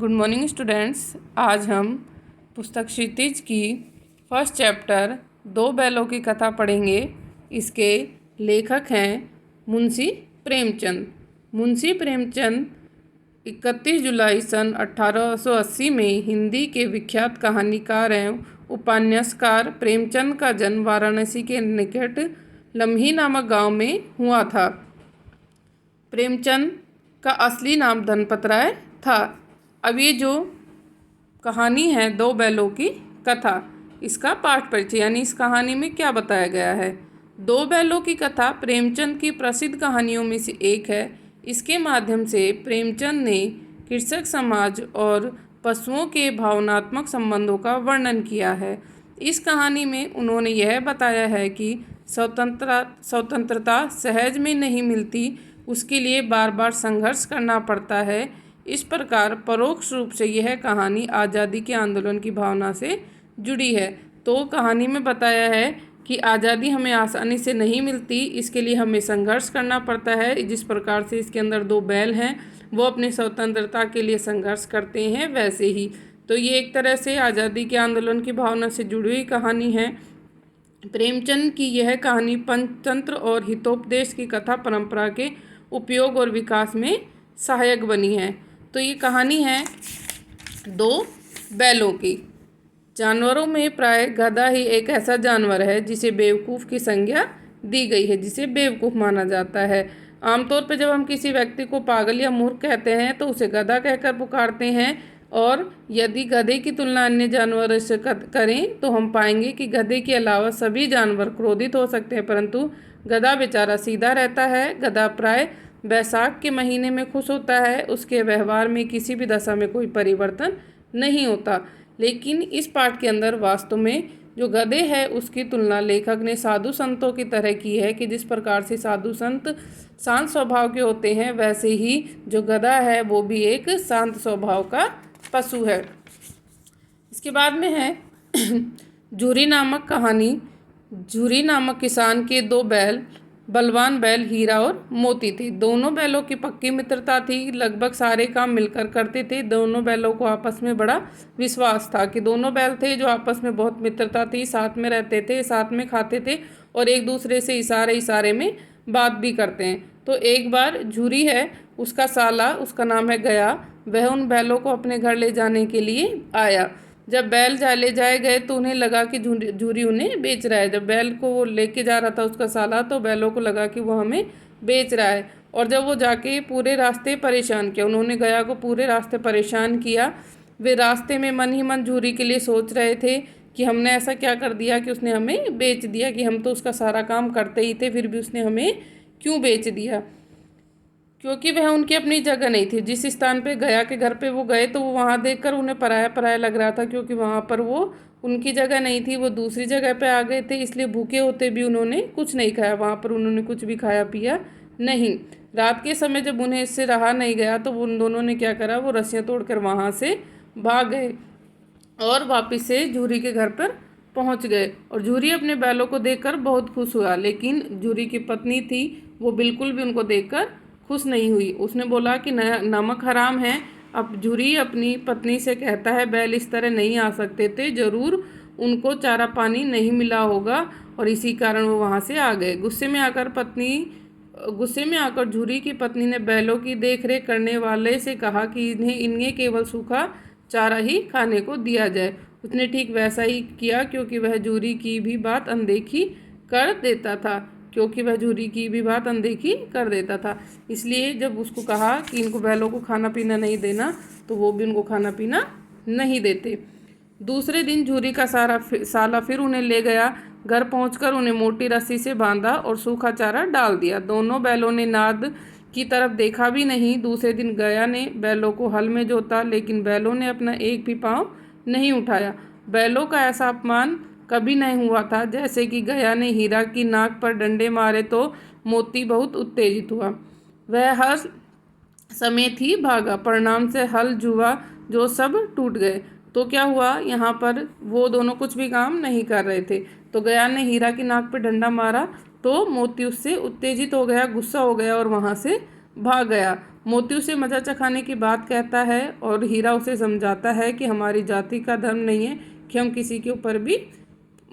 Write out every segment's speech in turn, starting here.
Good morning students. आज हम पुस्तक क्षितिज की फर्स्ट चैप्टर दो बैलों की कथा पढ़ेंगे। इसके लेखक हैं मुंशी प्रेमचंद। मुंशी प्रेमचंद 31 जुलाई सन 1880 में हिंदी के विख्यात कहानीकार एवं उपन्यासकार प्रेमचंद का जन्म वाराणसी के निकट लम्ही नामक गांव में हुआ था। प्रेमचंद का असली नाम धनपत राय था। अब ये जो कहानी है दो बैलों की कथा, इसका पाठ परिचय यानी इस कहानी में क्या बताया गया है। दो बैलों की कथा प्रेमचंद की प्रसिद्ध कहानियों में से एक है। इसके माध्यम से प्रेमचंद ने कृषक समाज और पशुओं के भावनात्मक संबंधों का वर्णन किया है। इस कहानी में उन्होंने यह बताया है कि स्वतंत्रता सहज में नहीं मिलती, उसके लिए बार बार संघर्ष करना पड़ता है। इस प्रकार परोक्ष रूप से यह कहानी आज़ादी के आंदोलन की भावना से जुड़ी है। तो कहानी में बताया है कि आज़ादी हमें आसानी से नहीं मिलती, इसके लिए हमें संघर्ष करना पड़ता है। जिस प्रकार से इसके अंदर दो बैल हैं वो अपनी स्वतंत्रता के लिए संघर्ष करते हैं, वैसे ही तो ये एक तरह से आज़ादी के आंदोलन की भावना से जुड़ी हुई कहानी है। प्रेमचंद की यह कहानी पंचतंत्र और हितोपदेश की कथा परंपरा के उपयोग और विकास में सहायक बनी है। तो ये कहानी है दो बैलों की। जानवरों में प्राय गधा ही एक ऐसा जानवर है जिसे बेवकूफ़ की संज्ञा दी गई है, जिसे बेवकूफ़ माना जाता है। आमतौर पर जब हम किसी व्यक्ति को पागल या मूर्ख कहते हैं तो उसे गधा कहकर पुकारते हैं, और यदि गधे की तुलना अन्य जानवरों से करें तो हम पाएंगे कि गधे के अलावा सभी जानवर क्रोधित हो सकते हैं, परंतु गधा बेचारा सीधा रहता है। गधा प्राय बैसाख के महीने में खुश होता है, उसके व्यवहार में किसी भी दशा में कोई परिवर्तन नहीं होता। लेकिन इस पाठ के अंदर वास्तव में जो गधे है उसकी तुलना लेखक ने साधु संतों की तरह की है कि जिस प्रकार से साधु संत शांत स्वभाव के होते हैं, वैसे ही जो गधा है वो भी एक शांत स्वभाव का पशु है। इसके बाद में है झूरी नामक कहानी। झूरी नामक किसान के दो बैल, बलवान बैल हीरा और मोती थे। दोनों बैलों की पक्की मित्रता थी, लगभग सारे काम मिलकर करते थे। दोनों बैलों को आपस में बड़ा विश्वास था कि दोनों बैल थे जो आपस में बहुत मित्रता थी, साथ में रहते थे, साथ में खाते थे और एक दूसरे से इशारे में बात भी करते हैं। तो एक बार झूरी है, उसका साला, उसका नाम है गया, वह उन बैलों को अपने घर ले जाने के लिए आया। जब बैल ले जाए गए तो उन्हें लगा कि झूरी उन्हें बेच रहा है। जब बैल को वो लेके जा रहा था उसका साला, तो बैलों को लगा कि वो हमें बेच रहा है। और जब वो जाके पूरे रास्ते परेशान किया, उन्होंने गया को पूरे रास्ते परेशान किया। वे रास्ते में मन ही मन झूरी के लिए सोच रहे थे कि हमने ऐसा क्या कर दिया कि उसने हमें बेच दिया, कि हम तो उसका सारा काम करते ही थे, फिर भी उसने हमें क्यों बेच दिया। क्योंकि वह उनकी अपनी जगह नहीं थी। जिस स्थान पे गया के घर पे वो गए तो वो वहाँ देखकर उन्हें पराया पराया लग रहा था, क्योंकि वहाँ पर वो उनकी जगह नहीं थी, वो दूसरी जगह पे आ गए थे। इसलिए भूखे होते भी उन्होंने कुछ नहीं खाया, वहाँ पर उन्होंने कुछ भी खाया पिया नहीं। रात के समय जब उन्हें इससे रहा नहीं गया तो उन दोनों ने क्या करा, वो रस्सियाँ तोड़कर वहाँ से भाग गए और वापस से झूरी के घर पर पहुँच गए। और झूरी अपने बैलों को देखकर बहुत खुश हुआ, लेकिन झूरी की पत्नी थी वो बिल्कुल भी उनको देखकर खुश नहीं हुई। उसने बोला कि नमक हराम है। अब झूरी अपनी पत्नी से कहता है बैल इस तरह नहीं आ सकते थे, ज़रूर उनको चारा पानी नहीं मिला होगा और इसी कारण वो वहाँ से आ गए। गुस्से में आकर झूरी की पत्नी ने बैलों की देखरेख करने वाले से कहा कि इन्हें केवल सूखा चारा ही खाने को दिया जाए। उसने ठीक वैसा ही किया, क्योंकि वह झूरी की भी बात अनदेखी कर देता था। इसलिए जब उसको कहा कि इनको बैलों को खाना पीना नहीं देना, तो वो भी उनको खाना पीना नहीं देते। दूसरे दिन झूरी का साला फिर उन्हें ले गया। घर पहुंचकर उन्हें मोटी रस्सी से बांधा और सूखा चारा डाल दिया। दोनों बैलों ने नाद की तरफ देखा भी नहीं। दूसरे दिन गया ने बैलों को हल में जोता, लेकिन बैलों ने अपना एक भी पाँव नहीं उठाया। बैलों का ऐसा अपमान कभी नहीं हुआ था। जैसे कि गया ने हीरा की नाक पर डंडे मारे तो मोती बहुत उत्तेजित हुआ, वह हर समेत ही भागा। परिणाम से हल जुआ जो सब टूट गए। तो क्या हुआ, यहाँ पर वो दोनों कुछ भी काम नहीं कर रहे थे, तो गया ने हीरा की नाक पर डंडा मारा तो मोती उससे उत्तेजित हो गया, गुस्सा हो गया और वहाँ से भाग गया। मोती उसे मजा चखाने की बात कहता है और हीरा उसे समझाता है कि हमारी जाति का धर्म नहीं है कि हम किसी के ऊपर भी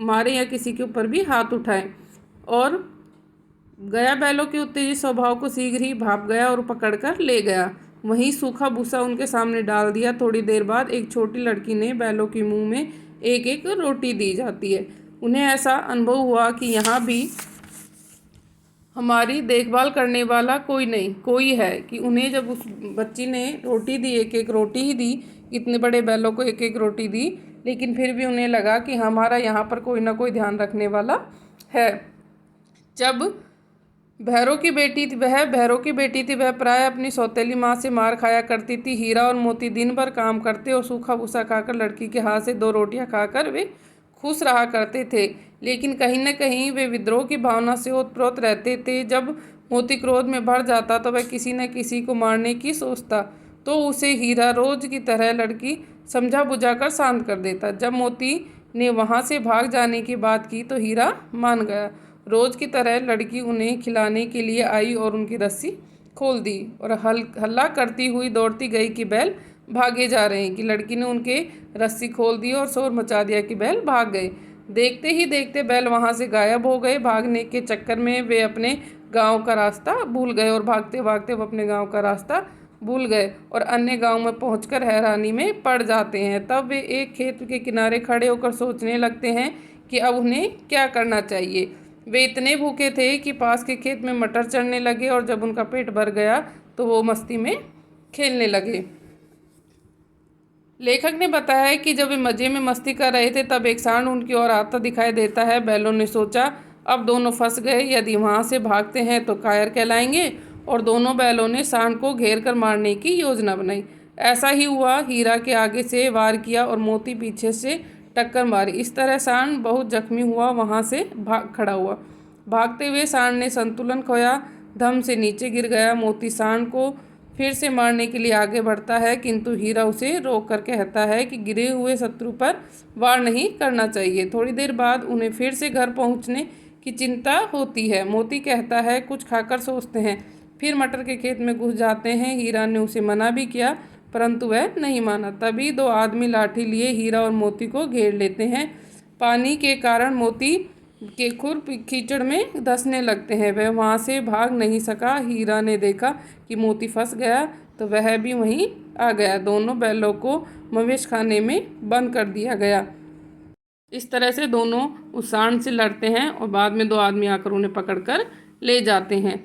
मारें या किसी के ऊपर भी हाथ उठाएं। और गया बैलों के उत्तेजित स्वभाव को शीघ्र ही भाप गया और पकड़कर ले गया। वहीं सूखा भूसा उनके सामने डाल दिया। थोड़ी देर बाद एक छोटी लड़की ने बैलों के मुंह में एक एक रोटी दी जाती है। उन्हें ऐसा अनुभव हुआ कि यहाँ भी हमारी देखभाल करने वाला कोई नहीं, कोई है। कि उन्हें जब उस बच्ची ने रोटी दी, एक एक रोटी ही दी, इतने बड़े बैलों को एक एक रोटी दी, लेकिन फिर भी उन्हें लगा कि हमारा यहाँ पर कोई ना कोई ध्यान रखने वाला है। जब भैरों की बेटी थी, वह प्राय अपनी सौतेली माँ से मार खाया करती थी। हीरा और मोती दिन भर काम करते और सूखा भूसा खाकर लड़की के हाथ से 2 रोटियां खाकर वे खुश रहा करते थे। लेकिन कहीं न कहीं वे विद्रोह की भावना से ओतप्रोत रहते थे। जब मोती क्रोध में भर जाता तो वह किसी न किसी को मारने की सोचता, तो उसे हीरा रोज की तरह लड़की समझा बुझाकर शांत कर देता। जब मोती ने वहाँ से भाग जाने की बात की तो हीरा मान गया। रोज की तरह लड़की उन्हें खिलाने के लिए आई और उनकी रस्सी खोल दी और हल्ला करती हुई दौड़ती गई कि बैल भागे जा रहे हैं। कि लड़की ने उनके रस्सी खोल दी और शोर मचा दिया कि बैल भाग गए। देखते ही देखते बैल वहां से गायब हो गए। भागने के चक्कर में वे अपने गांव का रास्ता भूल गए और भागते भागते वो अपने गांव का रास्ता भूल गए और अन्य गांव में पहुंचकर हैरानी में पड़ जाते हैं। तब वे एक खेत के किनारे खड़े होकर सोचने लगते हैं कि अब उन्हें क्या करना चाहिए। वे इतने भूखे थे कि पास के खेत में मटर चढ़ने लगे और जब उनका पेट भर गया तो वो मस्ती में खेलने लगे। लेखक ने बताया है कि जब वे मज़े में मस्ती कर रहे थे तब एक सांड उनकी ओर आता दिखाई देता है। बैलों ने सोचा अब दोनों फंस गए, यदि वहाँ से भागते हैं तो कायर कहलाएंगे, और दोनों बैलों ने सांड को घेर कर मारने की योजना बनाई। ऐसा ही हुआ। हीरा के आगे से वार किया और मोती पीछे से टक्कर मारी। इस तरह सांड बहुत जख्मी हुआ वहाँ से भाग खड़ा हुआ। भागते हुए सांड ने संतुलन खोया, धम से नीचे गिर गया। मोती सांड को फिर से मारने के लिए आगे बढ़ता है, किंतु हीरा उसे रोक कर कहता है कि गिरे हुए शत्रु पर वार नहीं करना चाहिए। थोड़ी देर बाद उन्हें फिर से घर पहुंचने की चिंता होती है। मोती कहता है कुछ खाकर सोचते हैं, फिर मटर के खेत में घुस जाते हैं। हीरा ने उसे मना भी किया परंतु वह नहीं माना। तभी 2 आदमी लाठी लिए हीरा और मोती को घेर लेते हैं। पानी के कारण मोती के खुर कीचड़ में धंसने लगते हैं। वह वहाँ से भाग नहीं सका। हीरा ने देखा कि मोती फंस गया तो वह भी वहीं आ गया। दोनों बैलों को मवेश खाने में बंद कर दिया गया। इस तरह से दोनों उस सांड से लड़ते हैं और बाद में 2 आदमी आकर उन्हें पकड़कर ले जाते हैं।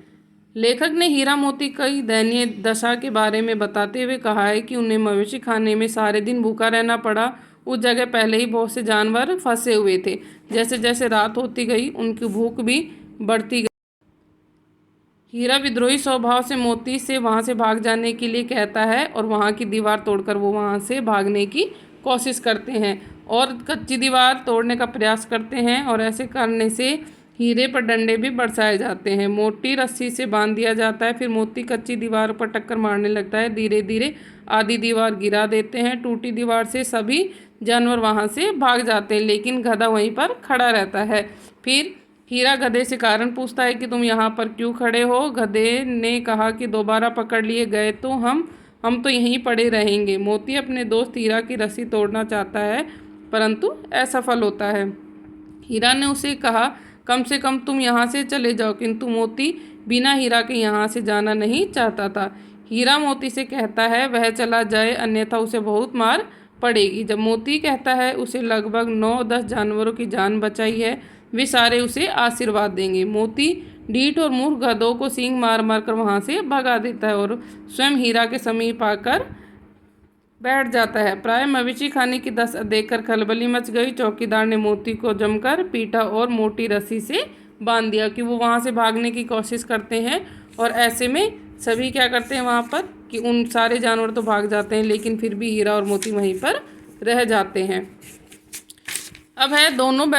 लेखक ने हीरा मोती की दयनीय दशा के बारे में बताते हुए कहा है कि उन्हें मवेशी खाने में सारे दिन भूखा रहना पड़ा। उस जगह पहले ही बहुत से जानवर फंसे हुए थे। जैसे जैसे रात होती गई उनकी भूख भी बढ़ती गई। हीरा विद्रोही स्वभाव से मोती से वहां से भाग जाने के लिए कहता है और वहां की दीवार तोड़कर वो वहां से भागने की कोशिश करते हैं और कच्ची दीवार तोड़ने का प्रयास करते हैं। और ऐसे करने से हीरे पर डंडे भी बरसाए जाते हैं। मोटी रस्सी से बांध दिया जाता है। फिर मोती कच्ची दीवार पर टक्कर मारने लगता है। धीरे धीरे आधी दीवार गिरा देते हैं। टूटी दीवार से सभी जानवर वहां से भाग जाते हैं, लेकिन गधा वहीं पर खड़ा रहता है। फिर हीरा गधे से कारण पूछता है कि तुम यहाँ पर क्यों खड़े हो। गधे ने कहा कि दोबारा पकड़ लिए गए तो हम तो यहीं पड़े रहेंगे। मोती अपने दोस्त हीरा की रस्सी तोड़ना चाहता है परंतु असफल होता है। हीरा ने उसे कहा कम से कम तुम यहाँ से चले जाओ, किंतु मोती बिना हीरा के यहाँ से जाना नहीं चाहता था। हीरा मोती से कहता है वह चला जाए अन्यथा उसे बहुत मार पड़ेगी। जब मोती कहता है उसे लगभग 9-10 जानवरों की जान बचाई है, वे सारे उसे आशीर्वाद देंगे। मोती ढीठ और मूर्ख गधों को सींग मार मार कर वहाँ से भगा देता है और स्वयं हीरा के समीप आकर बैठ जाता है। प्राय मवेशी खाने की दशा देखकर खलबली मच गई। चौकीदार ने मोती को जमकर पीटा और मोटी रस्सी से बांध दिया कि वो वहाँ से भागने की कोशिश करते हैं। और ऐसे में सभी क्या करते हैं वहाँ पर कि उन सारे जानवर तो भाग जाते हैं, लेकिन फिर भी हीरा और मोती वहीं पर रह जाते हैं। अब है दोनों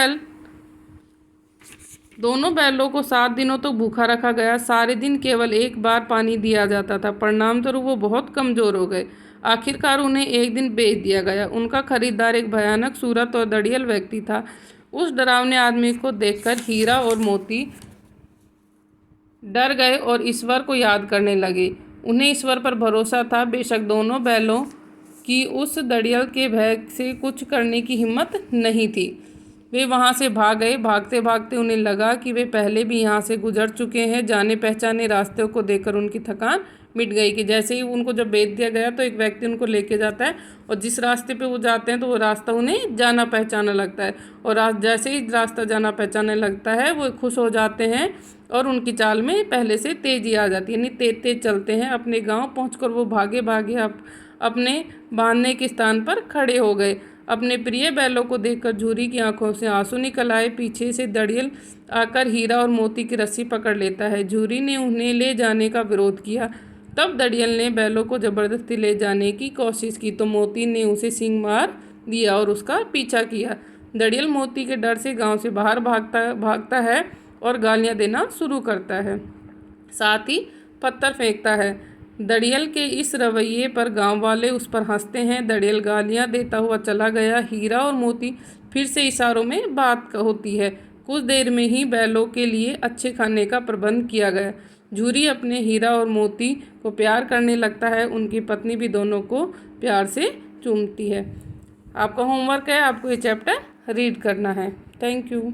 बैलों को 7 दिनों तक भूखा रखा गया। सारे दिन केवल एक बार पानी दिया जाता था। परिणामस्वरूप वो बहुत कमज़ोर हो गए। आखिरकार उन्हें एक दिन बेच दिया गया। उनका खरीदार एक भयानक सूरत और दड़ियल व्यक्ति था। उस डरावने आदमी को देखकर हीरा और मोती डर गए और ईश्वर को याद करने लगे। उन्हें ईश्वर पर भरोसा था। बेशक दोनों बैलों की उस दड़ियल के भय से कुछ करने की हिम्मत नहीं थी। वे वहाँ से भाग गए। भागते भागते उन्हें लगा कि वे पहले भी यहाँ से गुजर चुके हैं। जाने पहचाने रास्ते को देखकर उनकी थकान मिट गई कि जैसे ही उनको जब बेच दिया गया तो एक व्यक्ति उनको लेके जाता है और जिस रास्ते पे वो जाते हैं तो वो रास्ता उन्हें जाना पहचाना लगता है और जैसे ही रास्ता जाना पहचाने लगता है वो खुश हो जाते हैं और उनकी चाल में पहले से तेजी आ जाती है, यानी तेज तेज चलते हैं। अपने गाँव पहुँच वो भागे भागे अपने बांधने के स्थान पर खड़े हो गए। अपने प्रिय बैलों को देखकर झूरी की आंखों से आंसू निकल आए। पीछे से दड़ियल आकर हीरा और मोती की रस्सी पकड़ लेता है। झूरी ने उन्हें ले जाने का विरोध किया। तब दड़ियल ने बैलों को जबरदस्ती ले जाने की कोशिश की तो मोती ने उसे सींग मार दिया और उसका पीछा किया। दड़ियल मोती के डर से गांव से बाहर भागता है और गालियां देना शुरू करता है, साथ ही पत्थर फेंकता है। दड़ियल के इस रवैये पर गांव वाले उस पर हंसते हैं। दड़ियल गालियां देता हुआ चला गया। हीरा और मोती फिर से इशारों में बात होती है। कुछ देर में ही बैलों के लिए अच्छे खाने का प्रबंध किया गया। झूरी अपने हीरा और मोती को प्यार करने लगता है। उनकी पत्नी भी दोनों को प्यार से चूमती है। आपका होमवर्क है, आपको ये चैप्टर रीड करना है। Thank you.